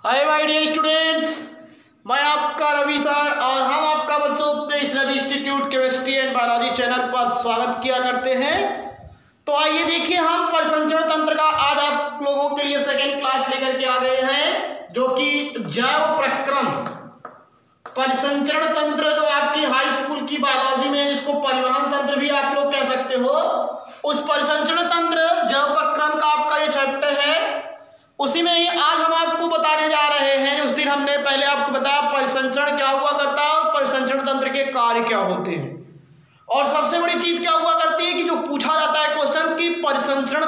Hi my dear students, मैं आपका Ravi sir और हम आपका बच्चों अपने इस Ravi institute chemistry and biology channel पर स्वागत किया करते हैं। तो आइए देखिए, हम परिसंचरण तंत्र का आज आप लोगों के लिए सेकेंड क्लास लेकर के आ गए हैं, जो कि जैव प्रक्रम परिसंचरण तंत्र, जो आपकी हाई स्कूल की बायोलॉजी में है, जिसको परिवहन तंत्र भी आप लोग कह सकते हो, उस परिसंचरण तंत्र जैव प्रक्रम का आपका ये चैप्टर है। उसी में ही आज हम आपको बताने जा रहे हैं। उस दिन हमने पहले आपको बताया परिसंचरण क्या हुआ करता है और परिसंचरण तंत्र के कार्य क्या होते हैं। और सबसे बड़ी चीज क्या हुआ करती है कि जो पूछा जाता है क्वेश्चन की परिसंचरण,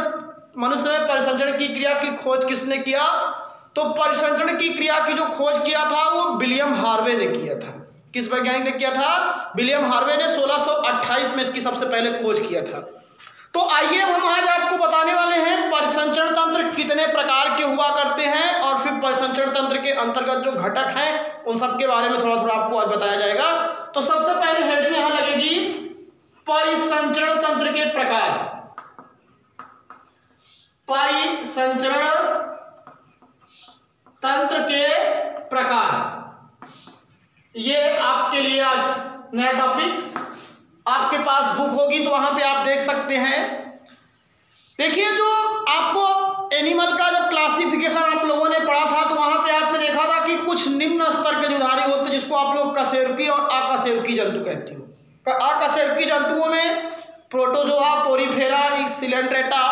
मनुष्य में परिसंचरण की क्रिया की खोज किसने किया, तो परिसंचरण की क्रिया की जो खोज किया था वो विलियम हार्वे ने किया था। किस वैज्ञानिक ने किया था? विलियम हार्वे ने 1628 में इसकी सबसे पहले खोज किया था। तो आइए हम आज आपको बताने वाले हैं परिसंचरण तंत्र कितने प्रकार के हुआ करते हैं, और फिर परिसंचरण तंत्र के अंतर्गत जो घटक हैं उन सब के बारे में थोड़ा थोड़ा आपको आज बताया जाएगा। तो सबसे पहले हेडिंग यहां लगेगी परिसंचरण तंत्र के प्रकार। परिसंचरण तंत्र के प्रकार, ये आपके लिए आज नया टॉपिक। आपके पास बुक होगी तो वहां पे आप देख सकते हैं। देखिए, जो आपको एनिमल का जब क्लासिफिकेशन आप लोगों ने पढ़ा था तो वहां पे आपने देखा था कि कुछ निम्न स्तर के जुधारी होते हैं, जिसको आप लोग कशेरुकी और अकशेरुकी जंतु कहते हो। अकशेरुकी जंतुओं में प्रोटोजोआ, पोरीफेरा, सिलेंट्रेटा,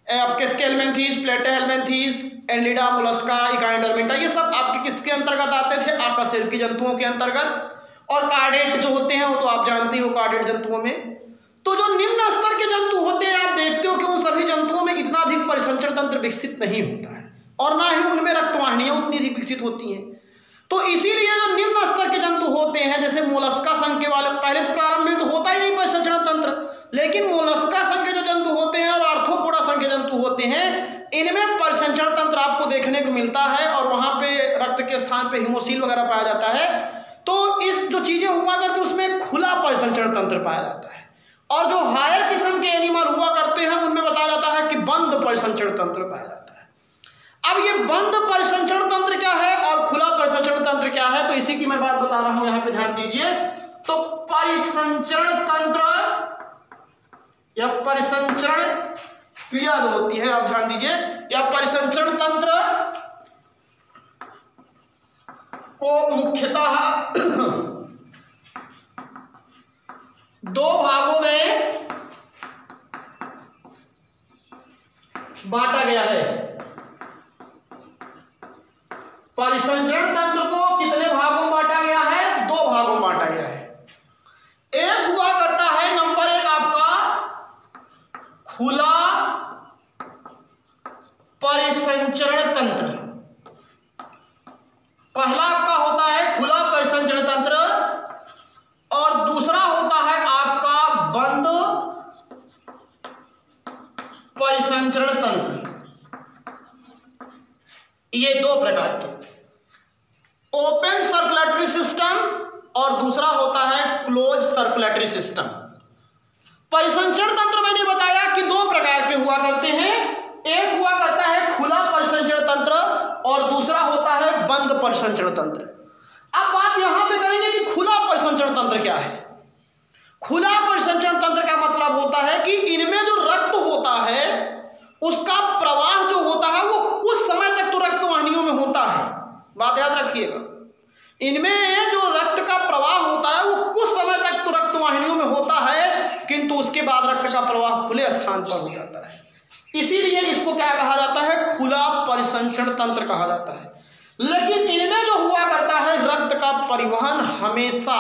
आपके स्केलमेंथीस, प्लेटेहेलमेंथीस, एनलिडा, मोलस्का, इकाइडर्मेटा, ये सब आपके किसके अंतर्गत आते थे? अकशेरुकी जंतुओं के अंतर्गत। और कार्डेट जो होते हैं वो तो आप जानते हो, कार्डेट जंतुओं में। तो जो निम्न स्तर के जंतु होते हैं, आप देखते हो कि उन सभी जंतुओं में इतना अधिक परिसंचरण तंत्र विकसित नहीं होता है, और ना ही उनमें रक्तवाहिनियां उतनी अधिक विकसित होती हैं। तो इसीलिए जो निम्न स्तर के जंतु होते हैं, जैसे मोलस्का संघ के वाले, पहले तो प्रारंभ में तो होता ही नहीं परिसंचरण तंत्र, लेकिन मोलस्का संघ के जो जंतु होते हैं और आर्थ्रोपोडा संघ के जंतु होते हैं, इनमें परिसंचरण तंत्र आपको देखने को मिलता है, और वहां पे रक्त के स्थान पे हीमोसील वगैरह पाया जाता है। तो इस जो चीजें हुआ करती है उसमें खुला परिसंचरण तंत्र पाया जाता है, और जो हायर किस्म के एनिमल हुआ करते हैं उनमें बताया जाता है कि बंद परिसंचरण तंत्र पाया जाता है। अब ये बंद परिसंचरण तंत्र क्या है और खुला परिसंचरण तंत्र क्या है, तो इसी की मैं बात बता रहा हूं, यहां पे ध्यान दीजिए। तो परिसंचरण तंत्र या परिसंचरण क्रिया जो होती है, आप ध्यान दीजिए, या परिसंचरण तंत्र को मुख्यतः दो भागों में बांटा गया है। परिसंचरण तंत्र को कितने भागों में बांटा गया है? दो भागों में बांटा गया है। एक हुआ करता है नंबर एक आपका खुला परिसंचरण तंत्र। पहला आपका होता है खुला परिसंचरण तंत्र, और दूसरा होता है आपका बंद परिसंचरण तंत्र। ये दो प्रकार के, ओपन सर्कुलेटरी सिस्टम और दूसरा होता है क्लोज सर्कुलेटरी सिस्टम। परिसंचरण तंत्र मैंने बताया कि दो प्रकार के हुआ करते हैं, एक हुआ करता है खुला परिसंचरण तंत्र और दूसरा होता है बंद परिसंचरण तंत्र। अब बात यहां पे करेंगे कि खुला परिसंचरण तंत्र क्या है। खुला परिसंचरण तंत्र का मतलब होता है कि इनमें जो रक्त होता है उसका प्रवाह जो होता है वो कुछ समय तक तो रक्तवाहिनियों में होता है, बात याद रखिएगा। इनमें जो रक्त का प्रवाह होता है वो कुछ समय तक तो रक्तवाहिनियों में होता है, किंतु उसके बाद रक्त का प्रवाह खुले स्थान पर हो जाता है। इसीलिए इसको क्या कहा जाता है? खुला परिसंचरण तंत्र कहा जाता है। लेकिन इनमें जो हुआ करता है रक्त का परिवहन हमेशा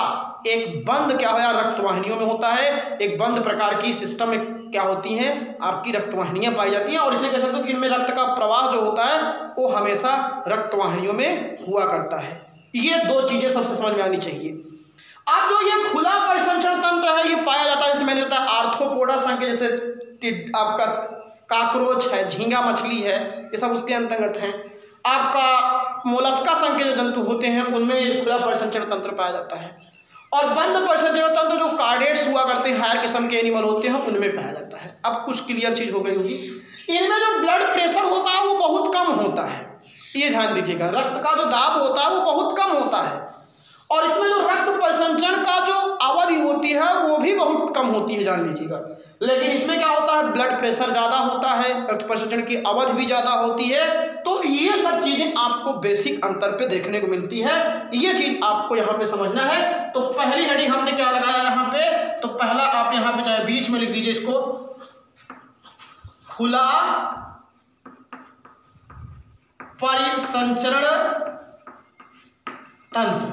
एक बंद क्या होया रक्तवाहिनियों में होता है। एक बंद प्रकार की सिस्टम में क्या होती हैं, आपकी रक्तवाहिनियां पाई जाती हैं, और इसलिए कह सकते हो कि इनमें रक्त का प्रवाह जो होता है वो हमेशा रक्तवाहिनियों में हुआ करता है। ये दो चीजें सबसे समझ में आनी चाहिए। अब जो ये खुला परिसंचरण तंत्र है ये पाया जाता है, जैसे मैंने बताया आर्थ्रोपोडा संघ के, जैसे आपका काकरोच है, झींगा मछली है, ये सब उसके अंतर्गत हैं। आपका मोलस्का संघ के जो जंतु होते हैं उनमें ये खुला परिसंचरण तंत्र पाया जाता है, और बंद परिसंचरण तंत्र जो कार्डेट्स हुआ करते हैं, हायर किस्म के एनिमल होते हैं, उनमें पाया जाता है। अब कुछ क्लियर चीज हो गई होगी। इनमें जो ब्लड प्रेशर होता है वो बहुत कम होता है, ये ध्यान दीजिएगा, रक्त का जो दाब होता है वो बहुत कम होता है, और इसमें जो रक्त परिसंचरण का जो अवधि होती है वो भी बहुत कम होती है, जान लीजिएगा। लेकिन इसमें क्या होता है, ब्लड प्रेशर ज़्यादा होता है, रक्त परिसंचरण की अवधि भी ज़्यादा होती है। तो ये सब चीज़ें आपको बेसिक अंतर पे देखने को मिलती है, ये चीज़ आपको यहाँ पे समझना है। तो पहली हेडिंग हमने क्या लगाया यहाँ पे, तो पहला आप यहाँ पे चाहे बीच में लिख दीजिए इसको, खुला परिसंचरण तंत्र,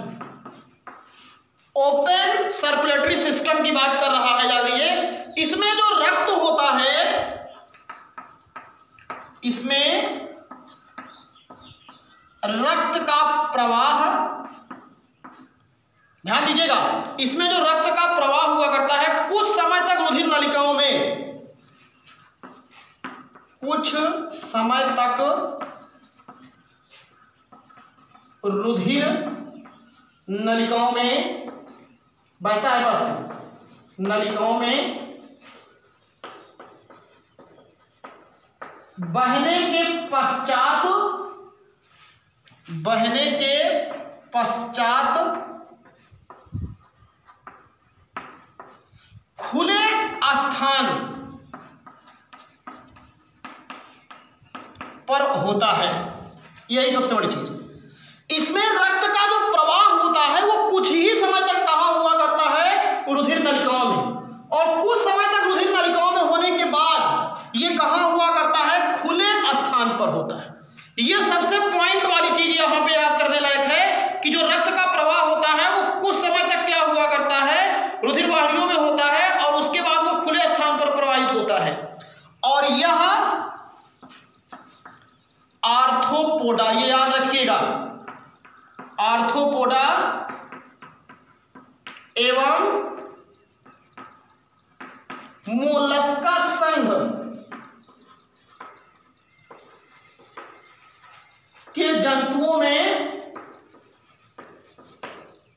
ओपन सर्कुलेटरी सिस्टम की बात कर रहा है। जानिए इसमें जो रक्त होता है, इसमें रक्त का प्रवाह, ध्यान दीजिएगा, इसमें जो रक्त का प्रवाह हुआ करता है कुछ समय तक रुधिर नलिकाओं में, कुछ समय तक रुधिर नलिकाओं में बहता है, बस नलिकाओं में बहने के पश्चात खुले स्थान पर होता है। यही सबसे बड़ी चीज, इसमें रक्त का जो प्रवाह होता है वो कुछ ही समय तक कहाँ हुआ करता है, रुधिर नलिकाओं में, और कुछ समय तक रुधिर नलिकाओं में होने के बाद ये कहाँ हुआ करता है, खुले स्थान पर होता है। ये सबसे पॉइंट वाली चीज यहाँ पे याद करने लायक है कि जो रक्त का प्रवाह होता है वो कुछ समय तक क्या हुआ करता है, रुधिर वाहिनियों में होता है, और उसके बाद वो खुले स्थान पर प्रवाहित होता है। और यह आर्थ्रोपोडा, ये याद रखिएगा, आर्थ्रोपोडा एवं मोलस्का संघ के जंतुओं में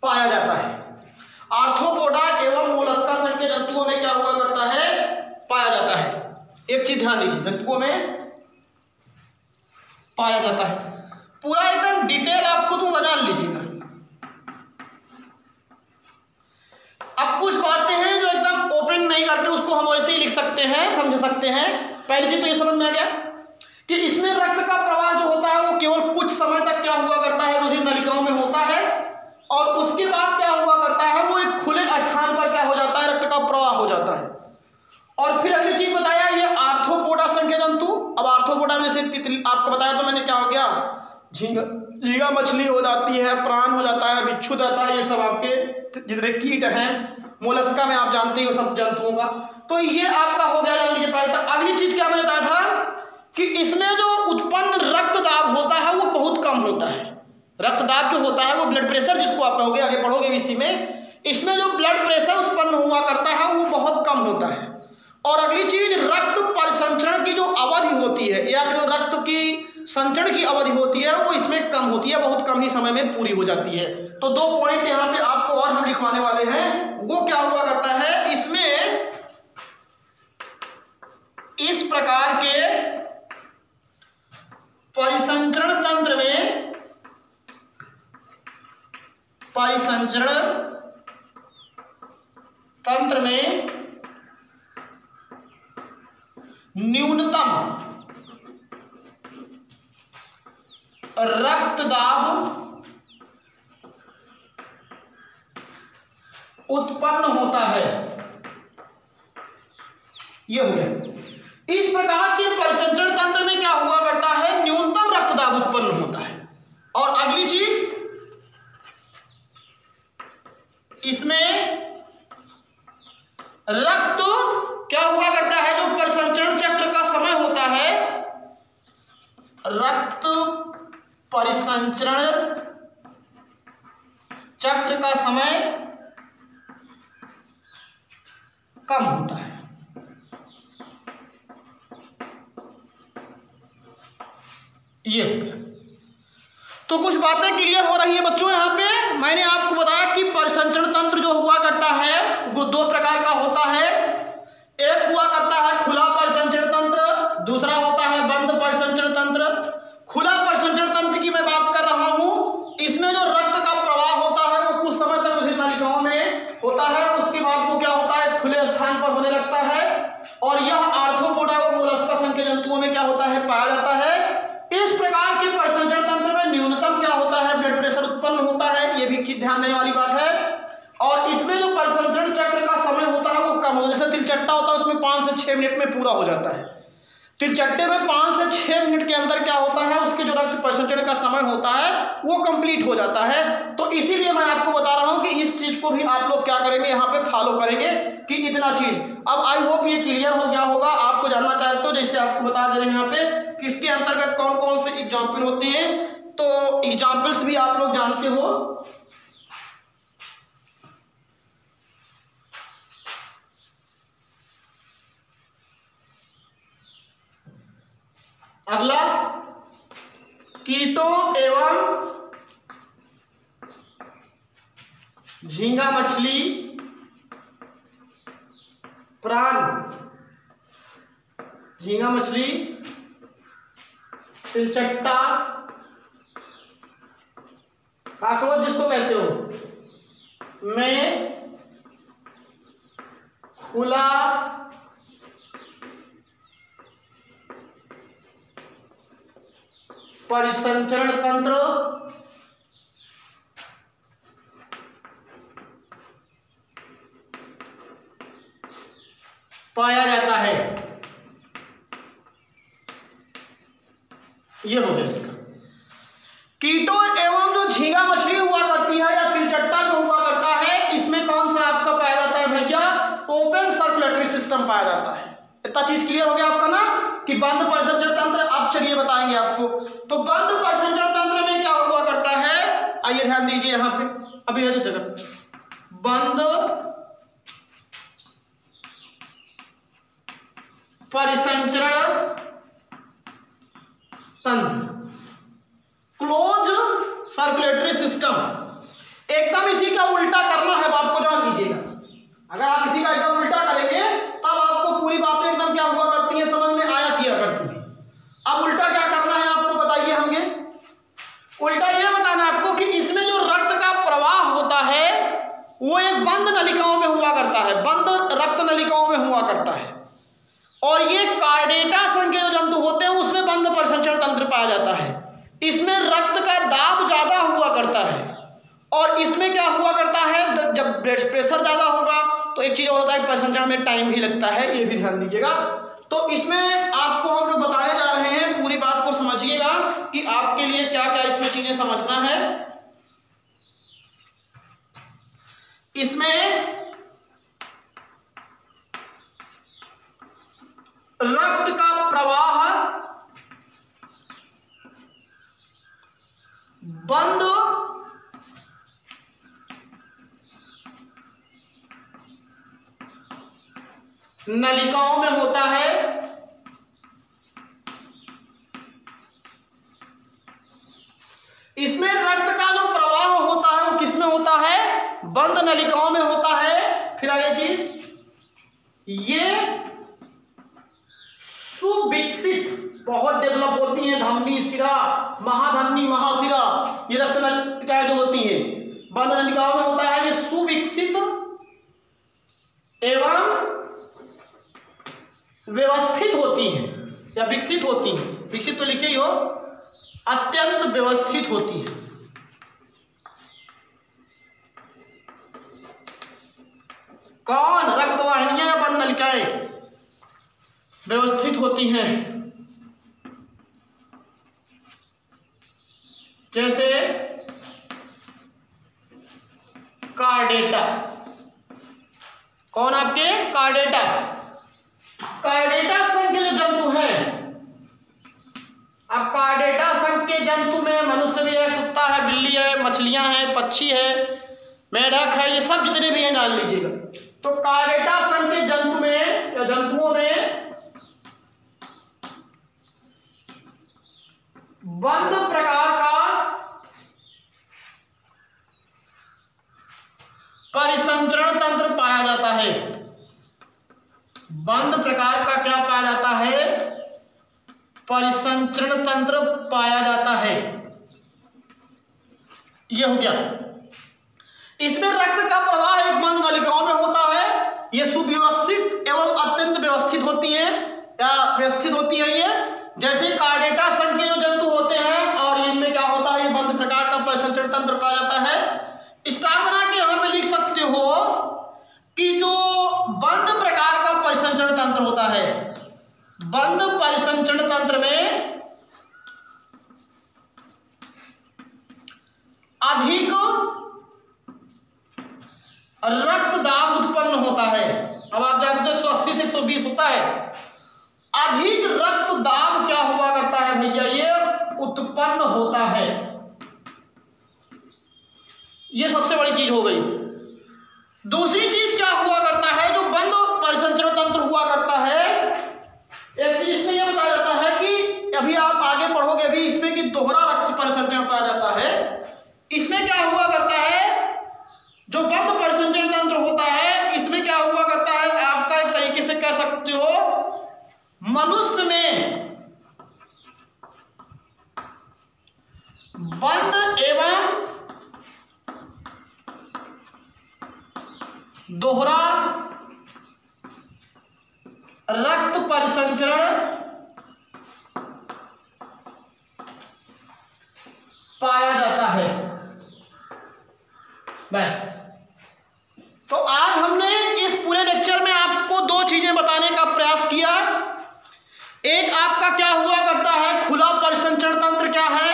पाया जाता है। आर्थ्रोपोडा एवं मोलस्का संघ के जंतुओं में क्या हुआ करता है, पाया जाता है। एक चीज ध्यान दीजिए, जंतुओं में पाया जाता है, पूरा एकदम डिटेल आपको दूंगा, जान लीजिएगा। अब कुछ बातें हैं जो एकदम ओपन नहीं करके उसको हम वैसे ही लिख सकते हैं, समझ सकते हैं। पहली चीज तो ये समझ में आ गया कि इसमें रक्त का प्रवाह जो होता है वो केवल कुछ समय तक क्या हुआ करता है, रुधिर नलिकाओं में होता है, और उसके बाद क्या हुआ करता है, वो एक खुले स्थान पर क्या हो जाता है, रक्त का प्रवाह हो जाता है। और फिर अगली चीज बताया, ये आर्थ्रोपोडा संघ के जंतु। अब आर्थ्रोपोडा में जैसे आपको बताया तो मैंने, क्या हो गया, झींगा मछली हो जाती है, प्राण हो जाता है, बिच्छू रहता है, ये सब आपके जितने कीट हैं। मोलस्का में आप जानते हो सब जंतुओं का। तो ये आपका हो गया, जान लीजिए पहले। अगली चीज क्या मैंने बताया था कि इसमें जो उत्पन्न रक्तदाब होता है वो बहुत कम होता है। रक्तदाब जो होता है वो ब्लड प्रेशर, जिसको आप कहोगे, आगे पढ़ोगे इसी में, इसमें जो ब्लड प्रेशर उत्पन्न हुआ करता है वो बहुत कम होता है। और अगली चीज, रक्त परिसंचरण की जो अवधि होती है, या जो रक्त की संचरण की अवधि होती है वो इसमें कम होती है, बहुत कम ही समय में पूरी हो जाती है। तो दो पॉइंट यहाँ पे आपको और हम लिखवाने वाले हैं। वो क्या हुआ करता है, इसमें इस प्रकार के परिसंचरण तंत्र में, परिसंचरण तंत्र में न्यूनतम रक्तदाब उत्पन्न होता है। यह हो गया। इस प्रकार के परिसंचरण तंत्र में क्या हुआ करता है, न्यूनतम रक्तदाब उत्पन्न होता है। और अगली चीज, इसमें रक्त क्या हुआ करता है, जो परिसंचरण चक्र का समय होता है, रक्त परिसंचरण चक्र का समय कम होता है। ये हो गया। तो कुछ बातें क्लियर हो रही है बच्चों। यहाँ पे मैंने आपको बताया कि परिसंचरण तंत्र जो हुआ करता है वो दो प्रकार का होता है। एक हुआ करता है खुला परिसंचरण तंत्र, दूसरा होता है बंद परिसंचरण तंत्र। खुला परिसंचरण तंत्र इस प्रकार के परिसंचरण तंत्र में न्यूनतम क्या होता है, ब्लड प्रेशर उत्पन्न होता है, ये भी ध्यान देने वाली बात है। और इसमें जो परिसंचरण चक्र का समय होता है वो कम होता है। जैसे तिलचट्टा होता है उसमें 5 से 6 मिनट में पूरा हो जाता है। तिलचट्टे में 5 से 6 मिनट के अंदर क्या होता है, उसके जो रक्त परिसंचरण का समय होता है वो कंप्लीट हो जाता है। तो इसीलिए मैं आपको बता रहा हूं कि इस चीज को भी आप लोग क्या करेंगे, यहाँ पे फॉलो करेंगे कि इतना चीज। अब आई होप ये क्लियर हो गया होगा। आपको जानना चाहते हो, जैसे आपको बता दे रहे हैं यहाँ पे कि इसके अंतर्गत कौन कौन से एग्जाम्पल होते हैं, तो एग्जाम्पल्स भी आप लोग जानते हो। अगला कीटो एवं झींगा मछली प्राण, झींगा मछली, तिलचट्टा, काकरोच जिसको कहते हो, में खुला परिसंचरण तंत्र पाया जाता है। यह हो गया इसका। कीटो एवं जो झींगा मछली हुआ करती है या तिलचट्टा जो हुआ करता है, इसमें कौन सा आपका पाया जाता है भैया, ओपन सर्कुलेटरी सिस्टम पाया जाता है। इतना चीज क्लियर हो गया आपका ना कि बंद परिसंचरण तंत्र। अब चलिए बताएंगे आपको। तो बंद परिसंचरण तंत्र में क्या हुआ करता है, आइए ध्यान दीजिए यहाँ पे, अभी है तो जगह, बंद परिसंचरण तंत्र, क्लोज सर्कुलेटरी सिस्टम। एकदम इसी का उल्टा करना है, आपको जान लीजिएगा। अगर आप इसी का एकदम उल्टा करेंगे तब आपको पूरी बातें एकदम क्या हुआ करती है, समझ में आया किया करती है। अब उल्टा क्या करना है आपको बताइए हमें। उल्टा यह बताना है आपको कि इसमें जो रक्त का प्रवाह होता है वो एक बंद नलिकाओं में हुआ करता है, बंद रक्त नलिकाओं में हुआ करता है। और ये कार्डेटा संघ के जो जंतु होते हैं उसमें बंद परिसंचरण तंत्र पाया जाता है। इसमें रक्त का दाब ज्यादा हुआ करता है और इसमें क्या हुआ करता है, जब ब्लड प्रेशर ज्यादा होगा तो एक चीज और होता है, परिसंचरण में टाइम भी लगता है, ये भी ध्यान दीजिएगा। तो इसमें आपको हम जो बताने जा रहे हैं पूरी बात को समझिएगा कि आपके लिए क्या क्या इसमें चीजें समझना है। इसमें रक्त का प्रवाह बंद नलिकाओं में होता है। इसमें रक्त का जो प्रवाह होता है वो किसमें होता है, बंद नलिकाओं में होता है। फिर आगे चीज, ये सुविकसित बहुत डेवलप होती है, धमनी सिरा, महाधमनी, महासिरा, ये रक्त नलिकाएं जो होती है बंद नलिकाओं में होता है। ये सुविकसित एवं व्यवस्थित होती है या विकसित होती है। विकसित तो लिखिए हो, अत्यंत व्यवस्थित होती है। कौन, रक्तवाहिनियां या बंद नलिकाएं व्यवस्थित होती हैं। जैसे कार्डेटा, कौन आपके, कार्डेटा। कार्डेटा संघ के जो जंतु हैं, अब कार्डेटा संघ के जंतु में मनुष्य भी है, कुत्ता है, बिल्ली है, मछलियां हैं, पक्षी है, मेढक है, ये सब जितने भी हैं जान लीजिएगा। तो कार्डेटा संघ के जंतु में या जंतुओं में बंद प्रकार का परिसंचरण तंत्र पाया जाता है। बंद प्रकार का क्या पाया जाता है, परिसंचरण तंत्र पाया जाता है। यह हो गया। इसमें रक्त का प्रवाह एक बंद नलिकाओं में होता है। ये सुव्यवस्थित एवं अत्यंत व्यवस्थित होती है या व्यवस्थित होती है ये। जैसे कार्डेटा संघ के जो जंतु होते हैं और इनमें क्या होता है, ये बंद प्रकार का परिसंचरण तंत्र पाया जाता है। स्टार बना के यहाँ पे लिख सकते हो कि जो बंद प्रकार का परिसंचरण तंत्र होता है, बंद परिसंचरण तंत्र में अधिक रक्त दाब उत्पन्न होता है। अब आप जानते हो 180 से 120 होता है। अधिक रक्त दाब क्या हुआ करता है भैया, ये उत्पन्न होता है। ये सबसे बड़ी चीज हो गई। दूसरी चीज क्या हुआ करता है, जो बंद परिसंचरण तंत्र हुआ करता है, एक चीज इसमें यह बताया जाता है कि अभी आप आगे पढ़ोगे अभी इसमें कि दोहरा रक्त परिसंचरण पाया जाता है। इसमें क्या हुआ करता है, जो बंद परिसंचरण तंत्र होता है, इसमें क्या हुआ करता है, आपका एक तरीके से कह सकते हो मनुष्य में बंद एवं दोहरा रक्त परिसंचरण पाया जाता है। बस। तो आज हमने इस पूरे लेक्चर में आपको दो चीजें बताने का प्रयास किया। एक आपका क्या हुआ करता है, खुला परिसंचरण तंत्र क्या है,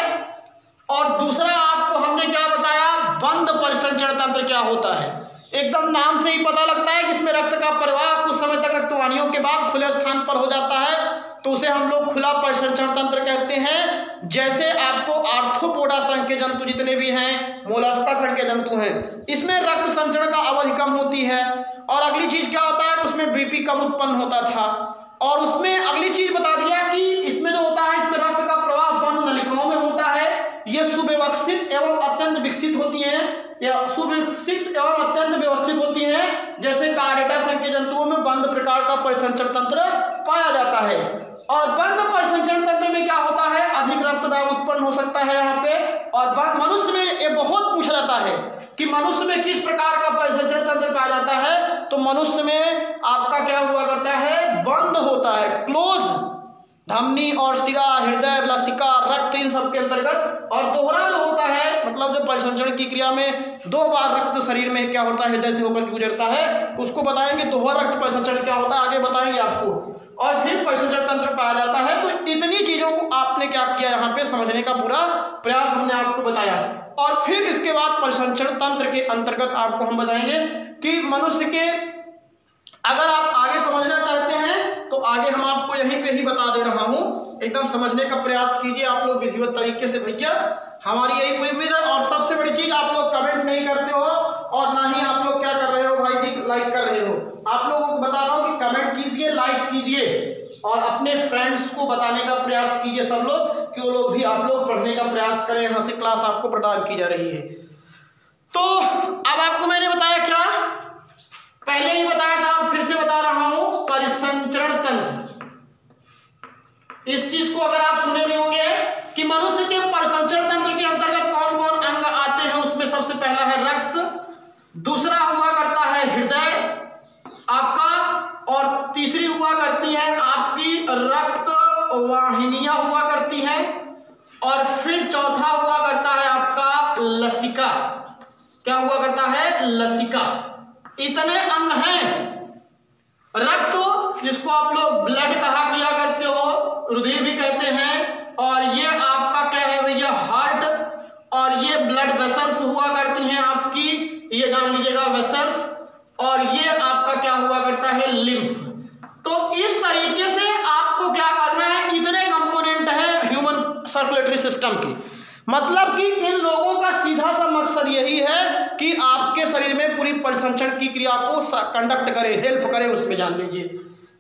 और दूसरा आपको हमने क्या बताया, बंद परिसंचरण तंत्र क्या होता है। एकदम नाम से ही पता लगता है कि इसमें रक्त का प्रवाह कुछ समय तक रक्तवाहिनियों के बाद खुले स्थान पर हो जाता है, तो उसे हम लोग खुला परिसंचरण तंत्र कहते हैं। जैसे आपको आर्थ्रोपोडा संघ के जंतु जितने भी हैं, मोलस्का संघ के जंतु हैं, इसमें रक्त संचरण का अवधि कम होती है। और अगली चीज क्या होता है, उसमें बीपी कम उत्पन्न होता था। और उसमें अगली चीज बता दिया कि इसमें जो होता है, इसमें रक्त का प्रवाह बंद नलिकाओं में होता है। ये सुव्यवस्थित एवं अत्यंत विकसित होती हैं, या सुविकसित एवं अत्यंत व्यवस्थित होती हैं। जैसे कार्डेटा संघ के जंतुओं में बंद प्रकार का परिसंचरण तंत्र पाया जाता है। और बंद परिसंचरण तंत्र में क्या होता है, अधिक रक्तदाब उत्पन्न हो सकता है यहाँ पे। और मनुष्य में ये बहुत पूछा जाता है कि मनुष्य में किस प्रकार का परिसंचरण तंत्र पाया जाता है, तो मनुष्य में आपका क्या हुआ करता है, बंद होता है, क्लोज। धमनी और सिरा, हृदय, लसिका, रक्त, इन सब के अंतर्गत। और दोहरा जो होता है, मतलब जब परिसंचरण की क्रिया में 2 बार रक्त शरीर में क्या होता है, हृदय से होकर गुजरता है, उसको बताएंगे दोहरा रक्त परिसंचरण क्या होता है, आगे बताएंगे आपको। और फिर परिसंचरण तंत्र पाया जाता है। तो इतनी चीजों को आपने क्या किया, यहाँ पे समझने का पूरा प्रयास हमने आपको बताया। और फिर इसके बाद परिसंचरण तंत्र के अंतर्गत आपको हम बताएंगे कि मनुष्य के, अगर आप आगे समझना चाहते हैं तो आगे हम आपको यहीं पे ही बता दे रहा हूं, एकदम समझने का प्रयास कीजिए आप लोग विधिवत तरीके से भैया, हमारी यही पूरी उम्मीद है। और सबसे बड़ी चीज, आप लोग कमेंट नहीं करते हो और ना ही आप लोग क्या कर रहे हो भाई जी, लाइक कर रहे हो। आप लोगों को बता रहा हूं कि कमेंट कीजिए, लाइक कीजिए और अपने फ्रेंड्स को बताने का प्रयास कीजिए सब लोग, कि वो लोग भी आप लोग पढ़ने का प्रयास करें। यहाँ से क्लास आपको प्रदान की जा रही है। तो अब आपको मैंने बताया क्या, पहले ही बताया था, फिर से बता रहा हूं, परिसंचरण तंत्र। इस चीज को अगर आप सुने भी होंगे कि मनुष्य के परिसंचरण तंत्र के अंतर्गत कौन कौन अंग आते हैं, उसमें सबसे पहला है रक्त, दूसरा हुआ करता है हृदय आपका, और तीसरी हुआ करती है आपकी रक्त वाहिनियां हुआ करती हैं, और फिर चौथा हुआ करता है आपका लसिका। क्या हुआ करता है, लसिका। इतने अंग हैं। रक्त, जिसको आप लोग ब्लड कहा किया करते हो, रुधिर भी कहते हैं, और ये आपका क्या है भैया, हार्ट, और ये ब्लड वेसल्स हुआ करती हैं आपकी, ये जान लीजिएगा वेसल्स, और ये आपका क्या हुआ करता है, लिम्फ। तो इस तरीके से आपको क्या करना है, इतने कंपोनेंट हैं ह्यूमन सर्कुलेटरी सिस्टम की। मतलब कि इन लोगों का सीधा सा मकसद यही है कि आपके शरीर में पूरी परिसंचरण की क्रिया को कंडक्ट करे, हेल्प करे, उसमें जान लीजिए।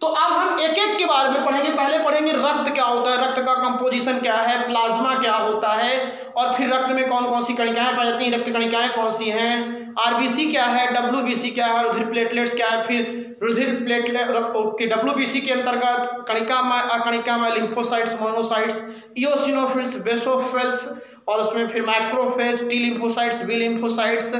तो अब हम एक एक के बारे में पढ़ेंगे। पहले पढ़ेंगे रक्त क्या होता है, रक्त का कंपोजिशन क्या है, प्लाज्मा क्या होता है, और फिर रक्त में कौन कौन सी कणिकाएं पाई जाती हैं, रक्त कणिकाएं कौन सी हैं, आरबीसी क्या है, डब्ल्यूबीसी क्या है, रुधिर प्लेटलेट्स क्या है, फिर रुधिर प्लेटलेट के डब्ल्यूबीसी के अंतर्गत कणिका में लिम्फोसाइट्स, मोनोसाइट्स, इओसिनोफिल्स, बेसोफिल्स, और उसमें फिर macrophage, T lymphocytes, B lymphocytes,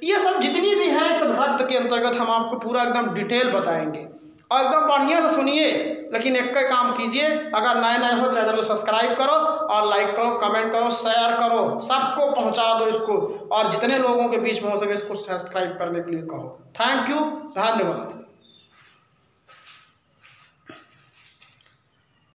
ये सब जितनी भी हैं सब रक्त के अंतर्गत हम आपको पूरा एकदम डिटेल बताएंगे। और एकदम बढ़िया से सुनिए, लेकिन एक ही काम कीजिए, अगर नए नए हो चैनल को सब्सक्राइब करो और लाइक करो, कमेंट करो, शेयर करो, सबको पहुंचा दो इसको, और जितने लोगों के बीच में हो सके इसको सब्सक्राइब करने के लिए कहो। थैंक यू, धन्यवाद।